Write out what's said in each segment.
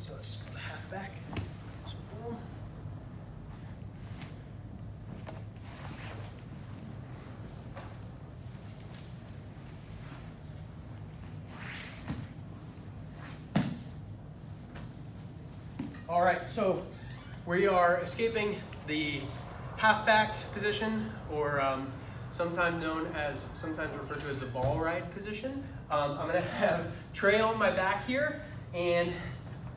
So let's go the half back. So boom. All right, so we are escaping the half back position, or sometimes referred to as the ball ride position. I'm gonna have Trey on my back here, and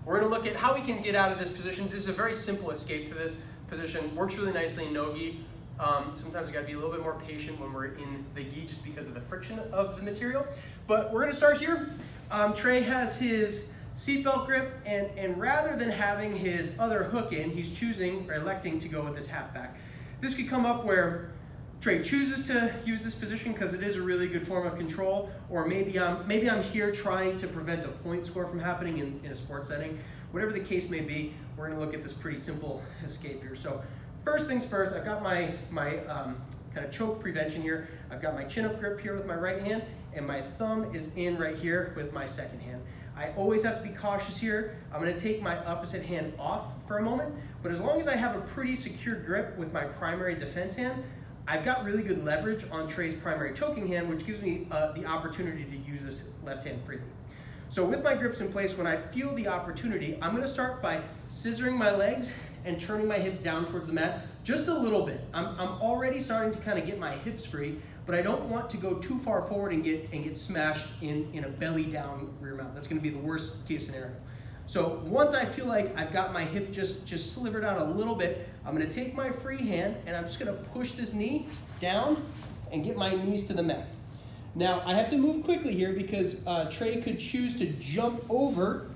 we're gonna look at how we can get out of this position. This is a very simple escape to this position. Works really nicely in no-gi. Sometimes you gotta be a little bit more patient when we're in the gi just because of the friction of the material. But we're gonna start here. Trey has his seatbelt grip, and rather than having his other hook in, he's choosing or electing to go with this half back. This could come up where Trey chooses to use this position because it is a really good form of control, or maybe I'm here trying to prevent a point score from happening in a sports setting. Whatever the case may be, we're gonna look at this pretty simple escape here. So first things first, I've got my kind of choke prevention here. I've got my chin up grip here with my right hand, and my thumb is in right here with my second hand. I always have to be cautious here. I'm gonna take my opposite hand off for a moment, but as long as I have a pretty secure grip with my primary defense hand, I've got really good leverage on Trey's primary choking hand, which gives me the opportunity to use this left hand freely. So with my grips in place, when I feel the opportunity, I'm gonna start by scissoring my legs and turning my hips down towards the mat just a little bit. I'm already starting to kind of get my hips free, but I don't want to go too far forward and get smashed in a belly down rear mount. That's gonna be the worst case scenario. So once I feel like I've got my hip just slivered out a little bit, I'm gonna take my free hand and I'm just gonna push this knee down and get my knees to the mat. Now I have to move quickly here because Trey could choose to jump over,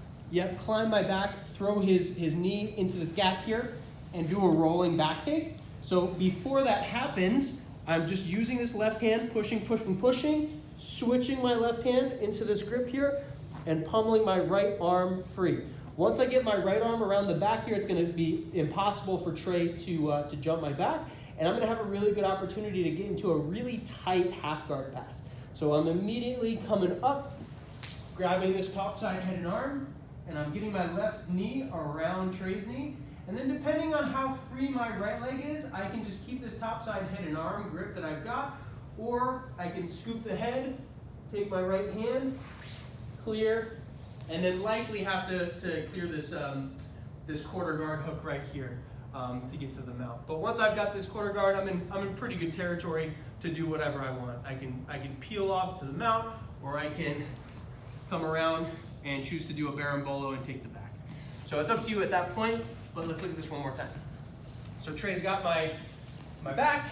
climb my back, throw his knee into this gap here and do a rolling back take. So before that happens, I'm just using this left hand, pushing, switching my left hand into this grip here, and pummeling my right arm free. Once I get my right arm around the back here, it's gonna be impossible for Trey to jump my back, and I'm gonna have a really good opportunity to get into a really tight half guard pass. So I'm immediately coming up, grabbing this top side head and arm, and I'm getting my left knee around Trey's knee. And then depending on how free my right leg is, I can just keep this top side head and arm grip that I've got, or I can scoop the head, take my right hand, clear, and then likely have to clear this this quarter guard hook right here to get to the mount. But once I've got this quarter guard, I'm in pretty good territory to do whatever I want. I can peel off to the mount, or I can come around and choose to do a berimbolo and take the back. So it's up to you at that point, but let's look at this one more time. So Trey's got my back,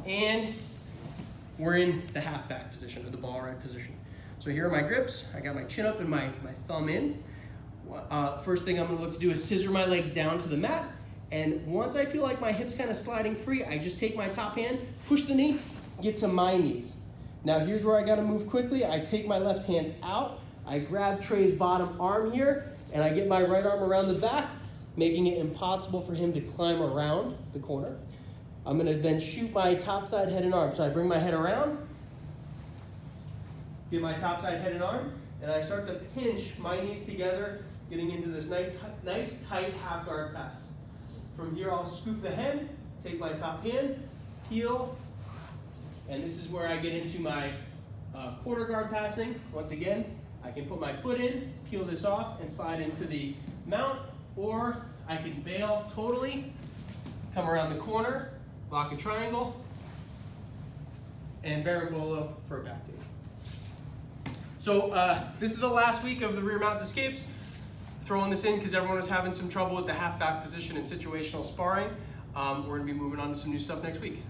and we're in the half back position, or the ball ride position. So here are my grips. I got my chin up and my thumb in. First thing I'm gonna look to do is scissor my legs down to the mat. And once I feel like my hips kind of sliding free, I just take my top hand, push the knee, get to my knees. Now here's where I gotta move quickly. I take my left hand out, I grab Trey's bottom arm here, and I get my right arm around the back, making it impossible for him to climb around the corner. I'm gonna then shoot my top side head and arm. So I bring my head around, get my top side head and arm, and I start to pinch my knees together, getting into this nice tight half guard pass. From here, I'll scoop the head, take my top hand, peel, and this is where I get into my quarter guard passing. Once again, I can put my foot in, peel this off, and slide into the mount, or I can bail totally, come around the corner, block a triangle, and berimbolo for a back take. So this is the last week of the rear mount escapes. Throwing this in because everyone was having some trouble with the half back position in situational sparring. We're gonna be moving on to some new stuff next week.